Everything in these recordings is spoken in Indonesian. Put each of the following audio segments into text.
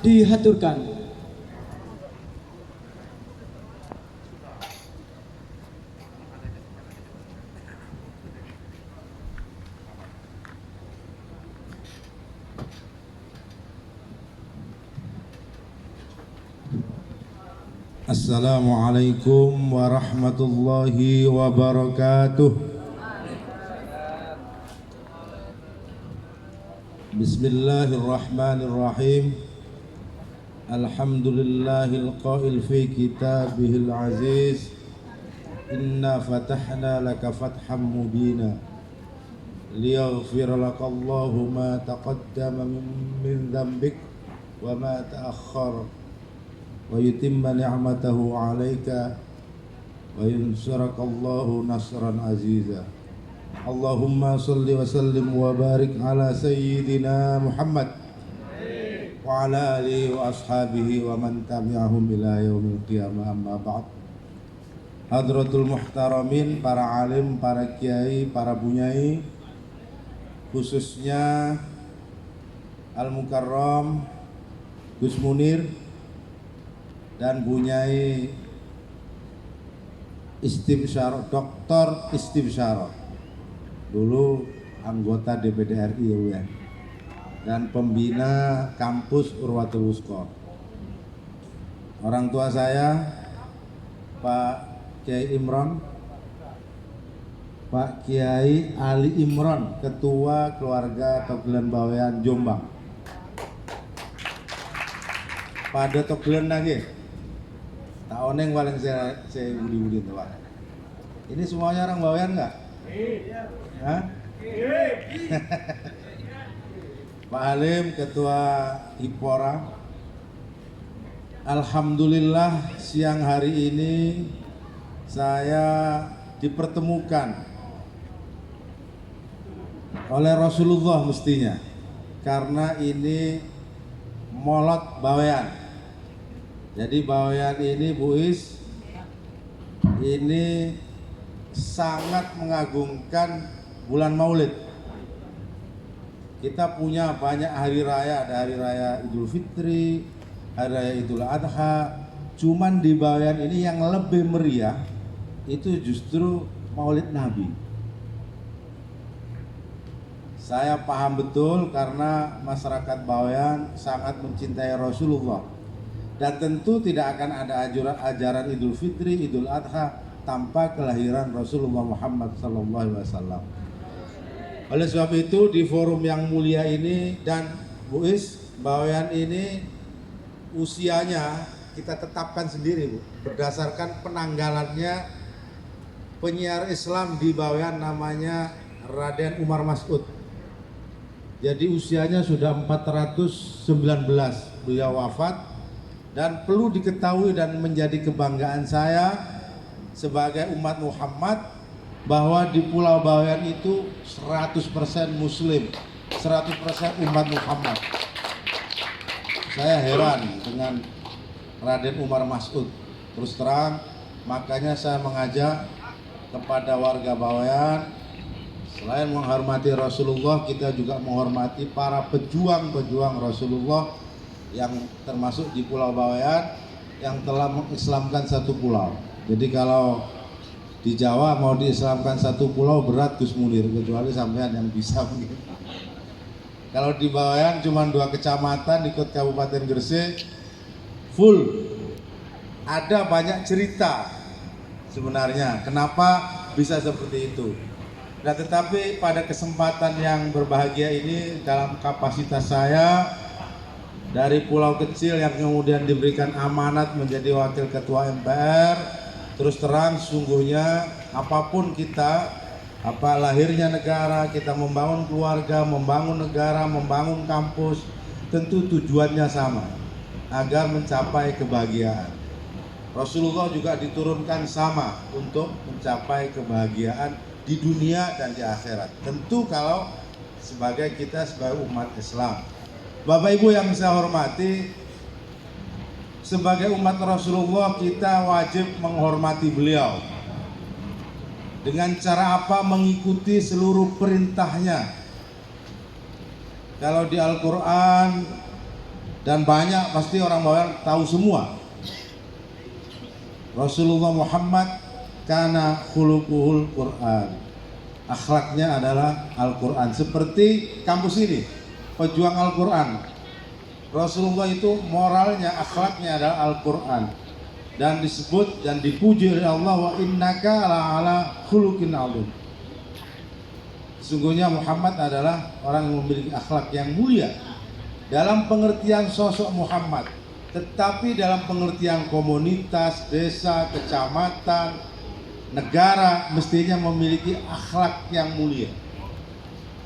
dihaturkan. Assalamualaikum warahmatullahi wabarakatuh. Bismillahirrahmanirrahim. Alhamdulillahil qail fi kitabihil aziz. Inna fatahna laka fatham mubina liyaghfir lakallahu ma taqaddama min dhanbik wa ma ta'akhkhara wa yutimma ni'matahu 'alaika wa yansurakallahu nasran aziza. Allahumma salli wa sallim wa barik ala sayyidina Muhammad wa ala alihi wa ashabihi wa man tabi'ahum ila yaumil qiyamah, amma ba'd. Hadratul muhtaramin, para alim, para kiai, para bunyai, khususnya Al-Mukarram Gus Munir dan bunyai Istimsyarah, Doktor Istimsyarah, dulu anggota DPD RI ya, dan pembina kampus Urwatul Wusta. Orang tua saya Pak Kiai Imron, Pak Kiai Ali Imron, Ketua Keluarga Togelen Bawean Jombang. Pada Togelen lagi tak oneng paling saya budi tuh Pak. Ini semuanya orang Bawean nggak? Iya. Hah? Iya. Pak Halim, Ketua Hipora. Alhamdulillah siang hari ini saya dipertemukan oleh Rasulullah mestinya, karena ini Molot Bawean. Jadi Bawean ini Bu Is ini sangat mengagungkan bulan Maulid. Kita punya banyak hari raya, ada hari raya Idul Fitri, hari raya Idul Adha. Cuman di Bawean ini yang lebih meriah itu justru Maulid Nabi. Saya paham betul karena masyarakat Bawean sangat mencintai Rasulullah. Dan tentu tidak akan ada ajaran Idul Fitri, Idul Adha tanpa kelahiran Rasulullah Muhammad SAW. Oleh sebab itu di forum yang mulia ini dan Bu Is, Bawean ini usianya kita tetapkan sendiri Bu, berdasarkan penanggalannya penyiar Islam di Bawean namanya Raden Umar Mas'ud. Jadi usianya sudah 419 beliau wafat. Dan perlu diketahui dan menjadi kebanggaan saya sebagai umat Muhammad bahwa di Pulau Bawean itu 100% Muslim, 100% umat Muhammad. Saya heran dengan Raden Umar Mas'ud. Terus terang, makanya saya mengajak kepada warga Bawean, selain menghormati Rasulullah, kita juga menghormati para pejuang-pejuang Rasulullah yang termasuk di Pulau Bawean yang telah mengislamkan satu pulau. Jadi kalau di Jawa mau diislamkan satu pulau berat Gus Munir, kecuali sampean yang bisa mungkin. Kalau di Bawean cuma 2 kecamatan ikut Kabupaten Gresik full. Ada banyak cerita sebenarnya kenapa bisa seperti itu. Nah, tetapi pada kesempatan yang berbahagia ini dalam kapasitas saya dari pulau kecil yang kemudian diberikan amanat menjadi wakil ketua MPR, terus terang sungguhnya apapun kita, apa lahirnya negara, kita membangun keluarga, membangun negara, membangun kampus, tentu tujuannya sama, agar mencapai kebahagiaan. Rasulullah juga diturunkan sama untuk mencapai kebahagiaan di dunia dan di akhirat. Tentu kalau sebagai kita sebagai umat Islam. Bapak Ibu yang saya hormati, sebagai umat Rasulullah kita wajib menghormati beliau. Dengan cara apa? Mengikuti seluruh perintahnya. Kalau di Al-Quran dan banyak pasti orang Bawean tahu semua. Rasulullah Muhammad kana khuluquhul Quran, akhlaknya adalah Al-Quran. Seperti kampus ini, pejuang Al-Quran. Rasulullah itu moralnya, akhlaknya adalah Al-Quran, dan disebut dan dipuji oleh Allah, wa innaka la'ala khuluqin 'adzim. Sesungguhnya Muhammad adalah orang yang memiliki akhlak yang mulia dalam pengertian sosok Muhammad, tetapi dalam pengertian komunitas, desa, kecamatan, negara mestinya memiliki akhlak yang mulia.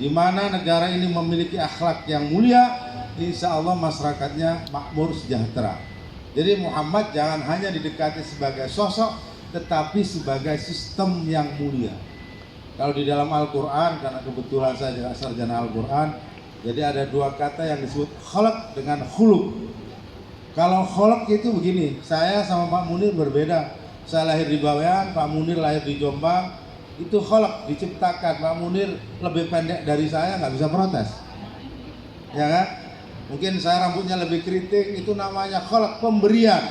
Di mana negara ini memiliki akhlak yang mulia, insya Allah masyarakatnya makmur sejahtera. Jadi Muhammad jangan hanya didekati sebagai sosok, tetapi sebagai sistem yang mulia. Kalau di dalam Al-Quran, karena kebetulan saya juga sarjana Al-Quran, jadi ada dua kata yang disebut kholak dengan khuluk. Kalau kholak itu begini, saya sama Pak Munir berbeda. Saya lahir di Bawean, Pak Munir lahir di Jombang. Itu kholak, diciptakan. Pak Munir lebih pendek dari saya, nggak bisa protes, ya kan? Mungkin saya rambutnya lebih keriting, itu namanya kholak, pemberian.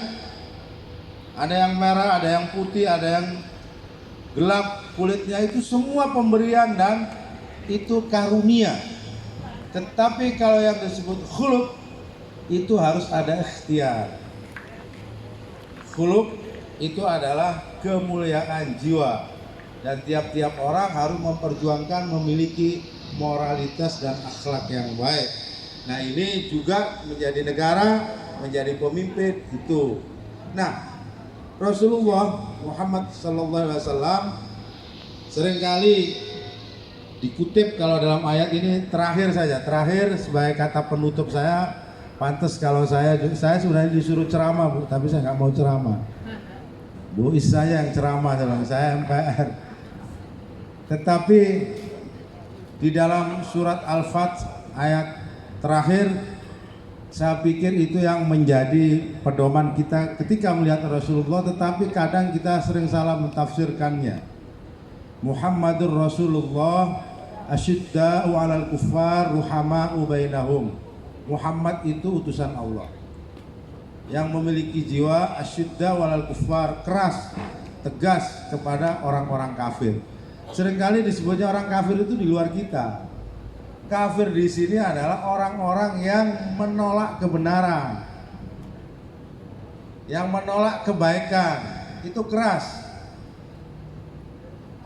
Ada yang merah, ada yang putih, ada yang gelap kulitnya, itu semua pemberian dan itu karunia. Tetapi kalau yang disebut khuluk, itu harus ada ikhtiar. Khuluk itu adalah kemuliaan jiwa, dan tiap-tiap orang harus memperjuangkan memiliki moralitas dan akhlak yang baik. Nah, ini juga menjadi negara, menjadi pemimpin itu. Nah, Rasulullah Muhammad SAW seringkali dikutip kalau dalam ayat ini terakhir sebagai kata penutup saya. Pantas kalau saya sebenarnya disuruh ceramah, Bu, tapi saya nggak mau ceramah. Bu Is saya yang ceramah, saya MPR. Tetapi di dalam surat Al-Fath ayat terakhir, saya pikir itu yang menjadi pedoman kita ketika melihat Rasulullah, tetapi kadang kita sering salah mentafsirkannya. Muhammadur Rasulullah asyidda'u 'alal kuffar ruhama'u bainahum. Muhammad itu utusan Allah yang memiliki jiwa asyidda 'alal kuffar, keras, tegas kepada orang-orang kafir. Seringkali disebutnya orang kafir itu di luar kita. Kafir di sini adalah orang-orang yang menolak kebenaran, yang menolak kebaikan, itu keras.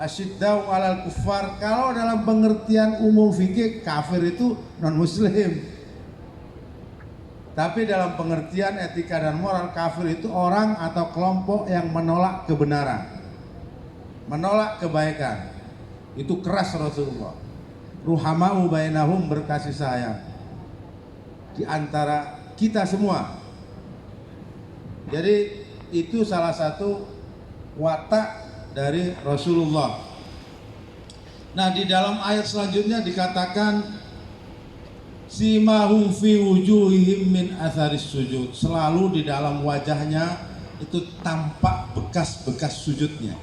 Asyiddau 'alal kuffar, kalau dalam pengertian umum fikih kafir itu non muslim. Tapi dalam pengertian etika dan moral, kafir itu orang atau kelompok yang menolak kebenaran, menolak kebaikan. Itu keras Rasulullah. Ruhama'u bainahum, berkasih sayang di antara kita semua. Jadi itu salah satu watak dari Rasulullah. Nah, di dalam ayat selanjutnya dikatakan simahum fi wujuhihim min atharis sujud. Selalu di dalam wajahnya itu tampak bekas-bekas sujudnya.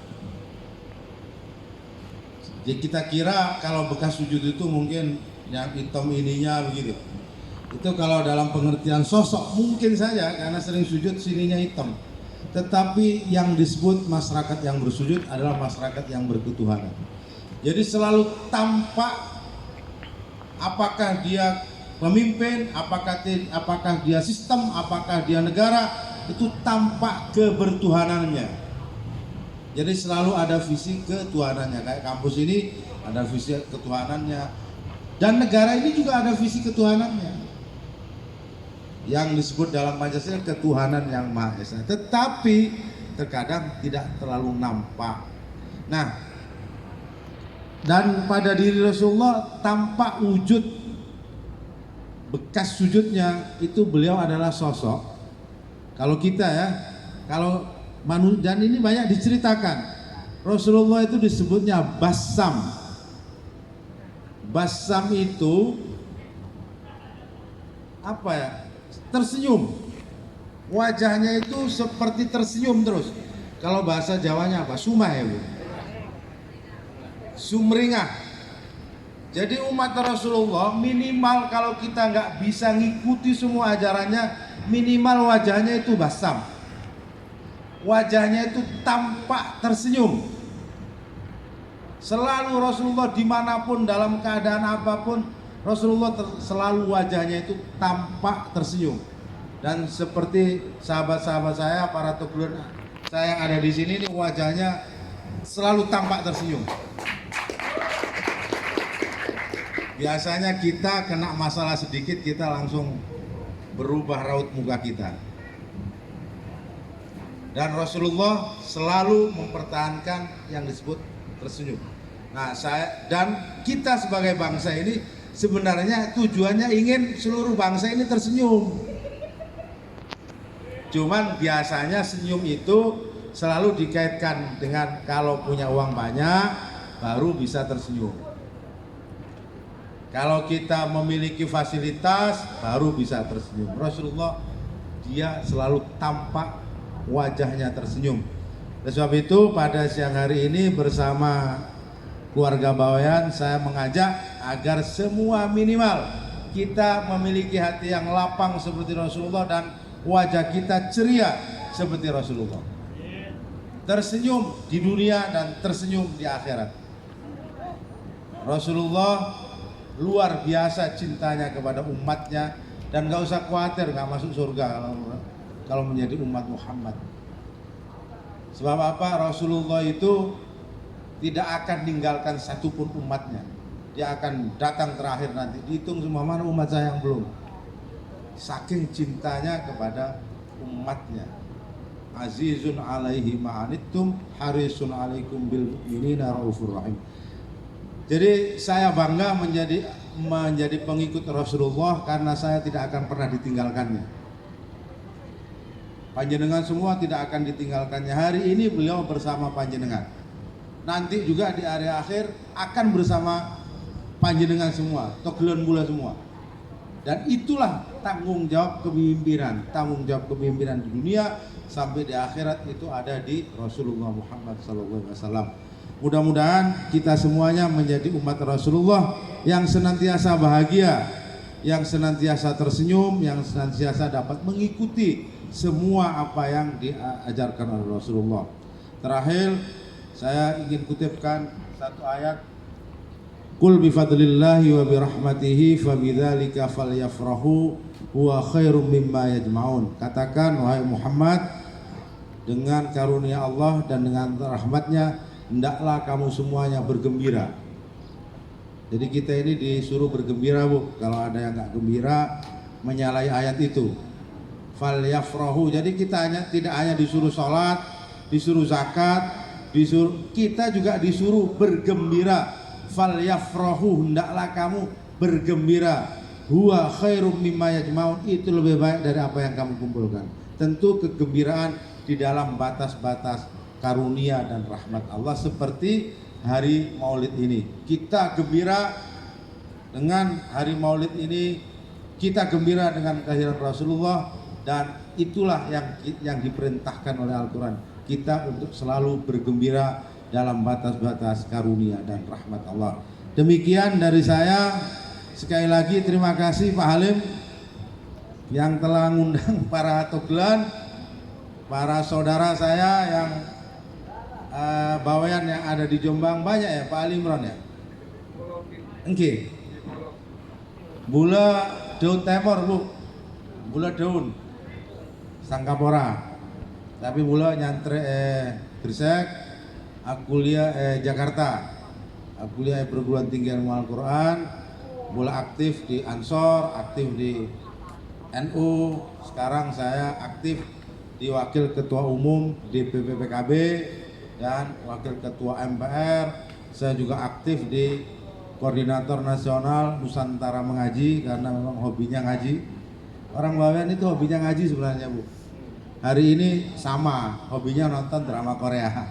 Jadi kita kira kalau bekas sujud itu mungkin yang hitam ininya begitu. Itu kalau dalam pengertian sosok mungkin saja karena sering sujud sininya hitam. Tetapi yang disebut masyarakat yang bersujud adalah masyarakat yang berketuhanan. Jadi selalu tampak, apakah dia pemimpin, apakah dia sistem, apakah dia negara, itu tampak kebertuhanannya. Jadi selalu ada visi ketuhanannya. Kayak kampus ini ada visi ketuhanannya, dan negara ini juga ada visi ketuhanannya yang disebut dalam Pancasila ketuhanan yang Maha Esa. Tetapi terkadang tidak terlalu nampak. Nah, dan pada diri Rasulullah tampak wujud bekas sujudnya, itu beliau adalah sosok. Kalau kita ya, kalau dan ini banyak diceritakan, Rasulullah itu disebutnya Bassam. Bassam itu apa ya? Tersenyum. Wajahnya itu seperti tersenyum terus. Kalau bahasa Jawanya apa? Sumah ya, Bu. Sumringah. Jadi umat Rasulullah minimal kalau kita nggak bisa ngikuti semua ajarannya, minimal wajahnya itu basam, wajahnya itu tampak tersenyum. Selalu Rasulullah dimanapun dalam keadaan apapun, Rasulullah selalu wajahnya itu tampak tersenyum. Dan seperti sahabat-sahabat saya, para tukulun saya yang ada di sini, ini wajahnya selalu tampak tersenyum. Biasanya kita kena masalah sedikit, kita langsung berubah raut muka kita. Dan Rasulullah selalu mempertahankan yang disebut tersenyum. Nah, saya dan kita sebagai bangsa ini sebenarnya tujuannya ingin seluruh bangsa ini tersenyum. Cuman biasanya senyum itu selalu dikaitkan dengan kalau punya uang banyak baru bisa tersenyum. Kalau kita memiliki fasilitas baru bisa tersenyum. Rasulullah dia selalu tampak wajahnya tersenyum. Oleh sebab itu pada siang hari ini bersama keluarga Bawean saya mengajak agar semua minimal kita memiliki hati yang lapang seperti Rasulullah dan wajah kita ceria seperti Rasulullah. Tersenyum di dunia dan tersenyum di akhirat. Rasulullah luar biasa cintanya kepada umatnya dan gak usah khawatir gak masuk surga kalau menjadi umat Muhammad. Sebab apa? Rasulullah itu tidak akan tinggalkan satupun umatnya. Dia akan datang terakhir nanti. Dihitung semua mana umat saya yang belum. Saking cintanya kepada umatnya. Azizun alaihi ma'anittum harisun alaikum bil mu'minina raufur rahim. Jadi saya bangga menjadi pengikut Rasulullah karena saya tidak akan pernah ditinggalkannya. Panjenengan semua tidak akan ditinggalkannya. Hari ini beliau bersama panjenengan. Nanti juga di area akhir akan bersama panjenengan semua, toglan bula semua. Dan itulah tanggung jawab kepemimpinan di dunia sampai di akhirat itu ada di Rasulullah Muhammad SAW. Mudah-mudahan kita semuanya menjadi umat Rasulullah yang senantiasa bahagia, yang senantiasa tersenyum, yang senantiasa dapat mengikuti semua apa yang diajarkan oleh Rasulullah. Terakhir, saya ingin kutipkan satu ayat. Qul bifadlillahi wa birahmatihi fabidzalika falyafrahu huwa khairum mimma yajma'un. Katakan wahai Muhammad, dengan karunia Allah dan dengan rahmatnya hendaklah kamu semuanya bergembira. Jadi kita ini disuruh bergembira, Bu. Kalau ada yang nggak gembira menyalahi ayat itu. Fal yafrahu. Jadi kita tidak hanya disuruh sholat, disuruh zakat, kita juga disuruh bergembira. Fal yafrahu, hendaklah kamu bergembira. Huwa khairum mimma yajma'un, itu lebih baik dari apa yang kamu kumpulkan. Tentu kegembiraan di dalam batas-batas karunia dan rahmat Allah seperti hari Maulid ini. Kita gembira dengan hari Maulid ini, kita gembira dengan kehadiran Rasulullah, dan itulah yang diperintahkan oleh Al-Quran. Kita untuk selalu bergembira dalam batas-batas karunia dan rahmat Allah. Demikian dari saya. Sekali lagi terima kasih Pak Halim yang telah mengundang para toglan, para saudara saya yang Bawean yang ada di Jombang. Banyak ya Pak Ali Imran ya? Oke. Bula daun temor, Bu. Bula daun Sangkapora. Tapi bula nyantre Gresik, aku kuliah Jakarta. Aku kuliah perguruan tinggi ilmu Al-Qur'an. Bula aktif di Ansor, aktif di NU. Sekarang saya aktif di Wakil Ketua Umum di PPPKB dan Wakil Ketua MPR. Saya juga aktif di Koordinator Nasional Nusantara Mengaji karena memang hobinya ngaji. Orang Bawean itu hobinya ngaji sebenarnya, Bu. Hari ini sama, hobinya nonton drama Korea.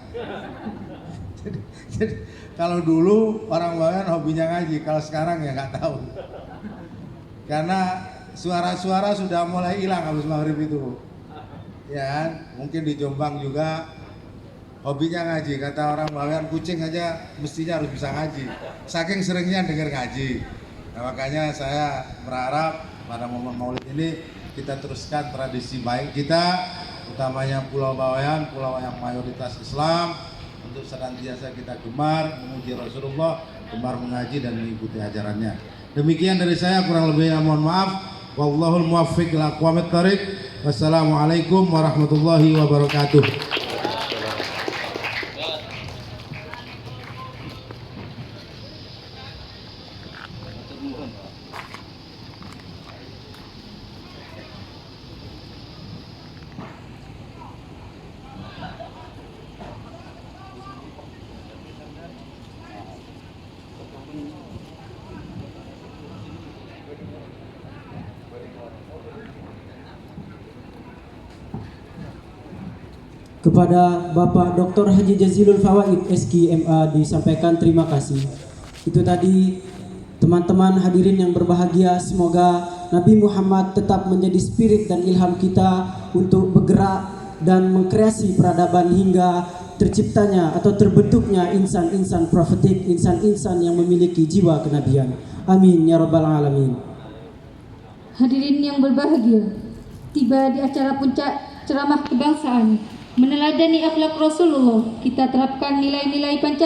jadi kalau dulu orang Bawean hobinya ngaji, kalau sekarang ya nggak tahu. Karena suara-suara sudah mulai hilang habis maghrib itu, Bu. Ya, mungkin di Jombang juga hobinya ngaji. Kata orang Bawean, kucing aja mestinya harus bisa ngaji. Saking seringnya dengar ngaji. Nah, makanya saya berharap pada momen Maulid ini kita teruskan tradisi baik kita, utamanya Pulau Bawean, pulau yang mayoritas Islam, untuk senantiasa kita gemar memuji Rasulullah, gemar mengaji dan mengikuti ajarannya. Demikian dari saya, kurang lebihnya mohon maaf. Wallahul muwaffiq ila aqwamit thariq. Wassalamualaikum warahmatullahi wabarakatuh. Kepada Bapak Dr. Haji Jazilul Fawaid SQ MA disampaikan terima kasih. Itu tadi teman-teman hadirin yang berbahagia, semoga Nabi Muhammad tetap menjadi spirit dan ilham kita untuk bergerak dan mengkreasi peradaban hingga terciptanya atau terbentuknya insan-insan profetik, insan-insan yang memiliki jiwa kenabian. Amin ya rabbal alamin. Hadirin yang berbahagia, tiba di acara puncak ceramah kebangsaan. Meneladani akhlak Rasulullah, kita terapkan nilai-nilai Pancasila